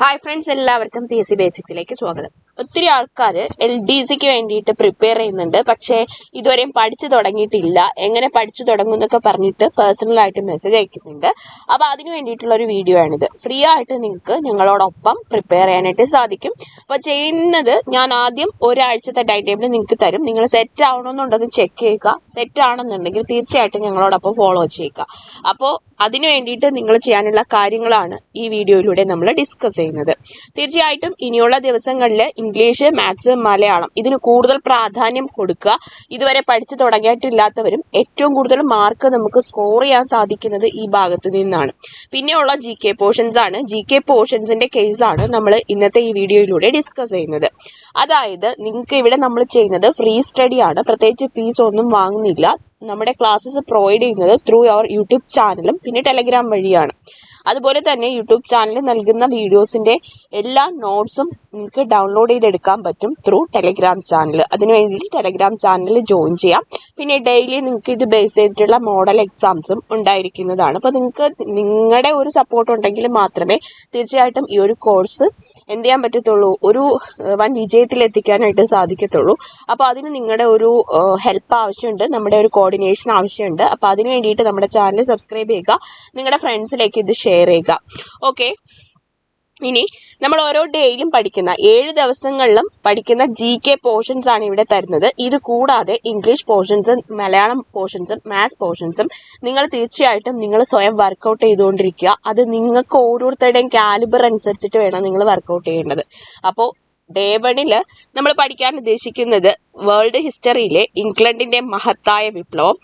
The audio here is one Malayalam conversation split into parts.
ഹായ് ഫ്രണ്ട്സ്, എല്ലാവർക്കും PSC ബേസിക്സിലേക്ക് സ്വാഗതം. ഒത്തിരി ആൾക്കാർ LDCക്ക് വേണ്ടിയിട്ട് പ്രിപ്പയർ ചെയ്യുന്നുണ്ട്, പക്ഷേ ഇതുവരെയും പഠിച്ചു തുടങ്ങിയിട്ടില്ല. എങ്ങനെ പഠിച്ചു തുടങ്ങും എന്നൊക്കെ പറഞ്ഞിട്ട് പേഴ്സണലായിട്ട് മെസ്സേജ് അയക്കുന്നുണ്ട്. അപ്പോൾ അതിന് വേണ്ടിയിട്ടുള്ള ഒരു വീഡിയോ ആണിത്. ഫ്രീ ആയിട്ട് നിങ്ങൾക്ക് ഞങ്ങളോടൊപ്പം പ്രിപ്പയർ ചെയ്യാനായിട്ട് സാധിക്കും. അപ്പോൾ ചെയ്യുന്നത്, ഞാൻ ആദ്യം ഒരാഴ്ചത്തെ ടൈം ടേബിൾ നിങ്ങൾക്ക് തരും. നിങ്ങൾ സെറ്റ് ആവണമെന്നുണ്ടെന്ന് ചെക്ക് ചെയ്യുക. സെറ്റ് ആണെന്നുണ്ടെങ്കിൽ തീർച്ചയായിട്ടും ഞങ്ങളോടൊപ്പം ഫോളോ ചെയ്യുക. അപ്പോൾ അതിനു വേണ്ടിയിട്ട് നിങ്ങൾ ചെയ്യാനുള്ള കാര്യങ്ങളാണ് ഈ വീഡിയോയിലൂടെ നമ്മൾ ഡിസ്കസ് ചെയ്യുന്നത്. തീർച്ചയായിട്ടും ഇനിയുള്ള ദിവസങ്ങളിൽ ഇംഗ്ലീഷ്, മാത്സ്, മലയാളം ഇതിന് കൂടുതൽ പ്രാധാന്യം കൊടുക്കുക. ഇതുവരെ പഠിച്ചു തുടങ്ങിയിട്ടില്ലാത്തവരും ഏറ്റവും കൂടുതൽ മാർക്ക് നമുക്ക് സ്കോർ ചെയ്യാൻ സാധിക്കുന്നത് ഈ ഭാഗത്ത് നിന്നാണ്. പിന്നെയുള്ള GK പോർഷൻസ് ആണ്. GK പോർഷൻസിന്റെ കേസാണ് നമ്മൾ ഇന്നത്തെ ഈ വീഡിയോയിലൂടെ ഡിസ്കസ് ചെയ്യുന്നത്. അതായത് നിങ്ങൾക്ക് ഇവിടെ നമ്മൾ ചെയ്യുന്നത് ഫ്രീ സ്റ്റഡി ആണ്. പ്രത്യേകിച്ച് ഫീസ് ഒന്നും വാങ്ങുന്നില്ല. നമ്മുടെ ക്ലാസ്സസ് പ്രൊവൈഡ് ചെയ്യുന്നത് ത്രൂ അവർ യൂട്യൂബ് ചാനലും പിന്നെ ടെലഗ്രാം വഴിയാണ്. അതുപോലെ തന്നെ യൂട്യൂബ് ചാനലിൽ നൽകുന്ന വീഡിയോസിന്റെ എല്ലാ നോട്ട്സും നിങ്ങൾക്ക് ഡൗൺലോഡ് ചെയ്തെടുക്കാൻ പറ്റും ത്രൂ ടെലഗ്രാം ചാനൽ. അതിനുവേണ്ടി ടെലഗ്രാം ചാനലിൽ ജോയിൻ ചെയ്യാം. പിന്നെ ഡെയിലി നിങ്ങൾക്ക് ഇത് ബേസ് ചെയ്തിട്ടുള്ള മോഡൽ എക്സാംസും ഉണ്ടായിരിക്കുന്നതാണ്. അപ്പോൾ നിങ്ങൾക്ക് നിങ്ങളുടെ ഒരു സപ്പോർട്ട് ഉണ്ടെങ്കിൽ മാത്രമേ തീർച്ചയായിട്ടും ഈ ഒരു കോഴ്സ് എന്ത് ചെയ്യാൻ പറ്റത്തുള്ളൂ, ഒരു വൻ വിജയത്തിൽ എത്തിക്കാനായിട്ട് സാധിക്കത്തുള്ളൂ. അപ്പോൾ അതിന് നിങ്ങളുടെ ഒരു ഹെൽപ്പ് ആവശ്യമുണ്ട്, നമ്മുടെ ഒരു കോർഡിനേഷൻ ആവശ്യമുണ്ട്. അപ്പോൾ അതിന് വേണ്ടിയിട്ട് നമ്മുടെ ചാനൽ സബ്സ്ക്രൈബ് ചെയ്യുക, നിങ്ങളുടെ ഫ്രണ്ട്സിലേക്ക് ഇത് ഷെയർ ചെയ്യുക. ഓക്കെ, ഇനി നമ്മൾ ഓരോ ഡേയിലും പഠിക്കുന്ന 7 ദിവസങ്ങളിലും പഠിക്കുന്ന GK പോർഷൻസ് ആണ് ഇവിടെ തരുന്നത്. ഇത് കൂടാതെ ഇംഗ്ലീഷ് പോർഷൻസും മലയാളം പോർഷൻസും മാത്സ് പോർഷൻസും നിങ്ങൾ തീർച്ചയായിട്ടും നിങ്ങൾ സ്വയം വർക്കൗട്ട് ചെയ്തുകൊണ്ടിരിക്കുക. അത് നിങ്ങൾക്ക് ഓരോരുത്തരുടെയും കാലിബർ അനുസരിച്ചിട്ട് വേണം നിങ്ങൾ വർക്കൗട്ട് ചെയ്യേണ്ടത്. അപ്പോൾ ഡേ 1 നമ്മൾ പഠിക്കാൻ ഉദ്ദേശിക്കുന്നത് വേൾഡ് ഹിസ്റ്ററിയിലെ ഇംഗ്ലണ്ടിന്റെ മഹത്തായ വിപ്ലവം,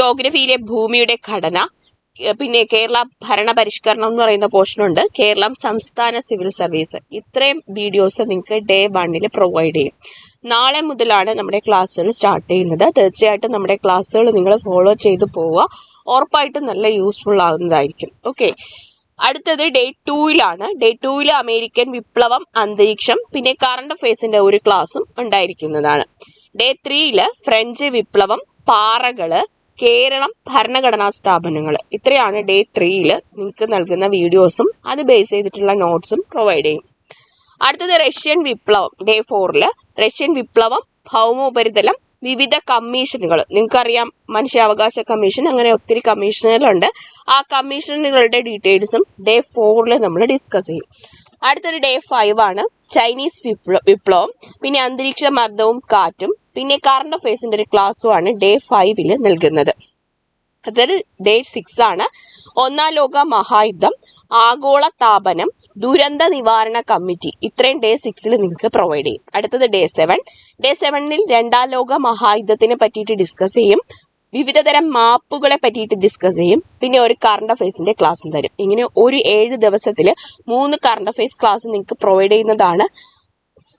ജോഗ്രഫിയിലെ ഭൂമിയുടെ ഘടന, പിന്നെ കേരള ഭരണ പരിഷ്കരണം എന്ന് പറയുന്ന പോർഷനുണ്ട്, കേരളം സംസ്ഥാന സിവിൽ സർവീസ്. ഇത്രയും വീഡിയോസ് നിങ്ങൾക്ക് ഡേ 1 പ്രൊവൈഡ് ചെയ്യും. നാളെ മുതലാണ് നമ്മുടെ ക്ലാസ്സുകൾ സ്റ്റാർട്ട് ചെയ്യുന്നത്. തീർച്ചയായിട്ടും നമ്മുടെ ക്ലാസ്സുകൾ നിങ്ങൾ ഫോളോ ചെയ്ത് പോവുക. ഉറപ്പായിട്ടും നല്ല യൂസ്ഫുൾ ആകുന്നതായിരിക്കും. ഓക്കെ, അടുത്തത് ഡേ 2 ഡേ 2 അമേരിക്കൻ വിപ്ലവം, അന്തരീക്ഷം, പിന്നെ കറണ്ട് അഫയേഴ്സിന്റെ ഒരു ക്ലാസ്സും ഉണ്ടായിരിക്കുന്നതാണ്. ഡേ 3 ഫ്രഞ്ച് വിപ്ലവം, പാറകള്, കേരളം, ഭരണഘടനാ സ്ഥാപനങ്ങൾ. ഇത്രയാണ് ഡേ 3 നിങ്ങൾക്ക് നൽകുന്ന വീഡിയോസും അത് ബേസ് ചെയ്തിട്ടുള്ള നോട്ട്സും പ്രൊവൈഡ് ചെയ്യും. അടുത്തത് റഷ്യൻ വിപ്ലവം. ഡേ 4 റഷ്യൻ വിപ്ലവം, ഭൗമോപരിതലം, വിവിധ കമ്മീഷനുകൾ. നിങ്ങൾക്കറിയാം, മനുഷ്യാവകാശ കമ്മീഷൻ, അങ്ങനെ ഒത്തിരി കമ്മീഷനുകളുണ്ട്. ആ കമ്മീഷനുകളുടെ ഡീറ്റെയിൽസും ഡേ 4 നമ്മൾ ഡിസ്കസ് ചെയ്യും. അടുത്തൊരു ഡേ 5 ചൈനീസ് വിപ്ലവം, പിന്നെ അന്തരീക്ഷ മർദ്ദവും കാറ്റും, പിന്നെ കറണ്ട് അഫയേഴ്സിന്റെ ഒരു ക്ലാസ്സുമാണ് ഡേ 5 നൽകുന്നത്. അതൊരു ഡേ 6 ഒന്നാം ലോക മഹായുദ്ധം, ആഗോള താപനം, ദുരന്ത നിവാരണ കമ്മിറ്റി. ഇത്രയും ഡേ 6 നിങ്ങൾക്ക് പ്രൊവൈഡ് ചെയ്യും. അടുത്തത് ഡേ 7. ഡേ 7 രണ്ടാം ലോക മഹായുദ്ധത്തിനെ പറ്റിയിട്ട് ഡിസ്കസ് ചെയ്യും, വിവിധ തരം മാപ്പുകളെ പറ്റിയിട്ട് ഡിസ്കസ് ചെയ്യും, പിന്നെ ഒരു കറണ്ട് അഫയേഴ്സിന്റെ ക്ലാസ്സും തരും. ഇങ്ങനെ ഒരു 7 ദിവസത്തിൽ 3 കറണ്ട് അഫയേഴ്സ് ക്ലാസ് നിങ്ങൾക്ക് പ്രൊവൈഡ് ചെയ്യുന്നതാണ്.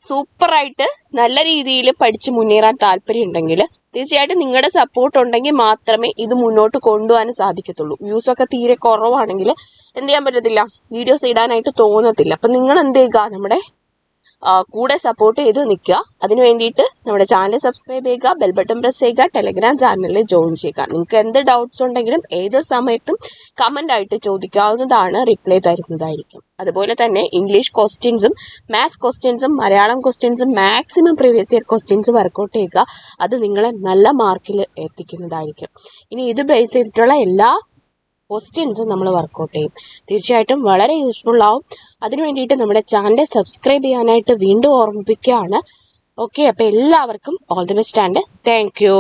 സൂപ്പറായിട്ട് നല്ല രീതിയിൽ പഠിച്ച് മുന്നേറാൻ താല്പര്യം ഉണ്ടെങ്കിൽ തീർച്ചയായിട്ടും നിങ്ങളുടെ സപ്പോർട്ട് ഉണ്ടെങ്കിൽ മാത്രമേ ഇത് മുന്നോട്ട് കൊണ്ടുപോകാൻ സാധിക്കത്തുള്ളൂ. വ്യൂസ് ഒക്കെ തീരെ കുറവാണെങ്കിൽ എന്ത് ചെയ്യാൻ പറ്റത്തില്ല, വീഡിയോസ് ഇടാനായിട്ട് തോന്നത്തില്ല. അപ്പം നിങ്ങൾ എന്ത് ചെയ്യുക, നമ്മുടെ കൂടെ സപ്പോർട്ട് ചെയ്ത് നിൽക്കുക. അതിന് വേണ്ടിയിട്ട് നമ്മുടെ ചാനൽ സബ്സ്ക്രൈബ് ചെയ്യുക, ബെൽ ബട്ടൺ പ്രസ് ചെയ്യുക, ടെലഗ്രാം ചാനലിൽ ജോയിൻ ചെയ്യുക. നിങ്ങൾക്ക് എന്ത് ഡൗട്ട്സ് ഉണ്ടെങ്കിലും ഏത് സമയത്തും കമൻ്റ് ആയിട്ട് ചോദിക്കാവുന്നതാണ്, റിപ്ലൈ തരുന്നതായിരിക്കും. അതുപോലെ തന്നെ ഇംഗ്ലീഷ് ക്വസ്റ്റ്യൻസും മാത്സ് ക്വസ്റ്റ്യൻസും മലയാളം ക്വസ്റ്റ്യൻസും maximum previous year questions work out ചെയ്യുക. അത് നിങ്ങളെ നല്ല മാർക്കിൽ എത്തിക്കുന്നതായിരിക്കും. ഇനി ഇത് ബേസ് ചെയ്തിട്ടുള്ള എല്ലാ ക്വസ്റ്റ്യൻസും നമ്മൾ വർക്കൗട്ട് ചെയ്യും. തീർച്ചയായിട്ടും വളരെ യൂസ്ഫുൾ ആവും. അതിനു വേണ്ടിയിട്ട് നമ്മുടെ ചാനൽ സബ്സ്ക്രൈബ് ചെയ്യാനായിട്ട് വീണ്ടും ഓർമ്മിപ്പിക്കുകയാണ്. ഓക്കെ, അപ്പോൾ എല്ലാവർക്കും all the best and thank you.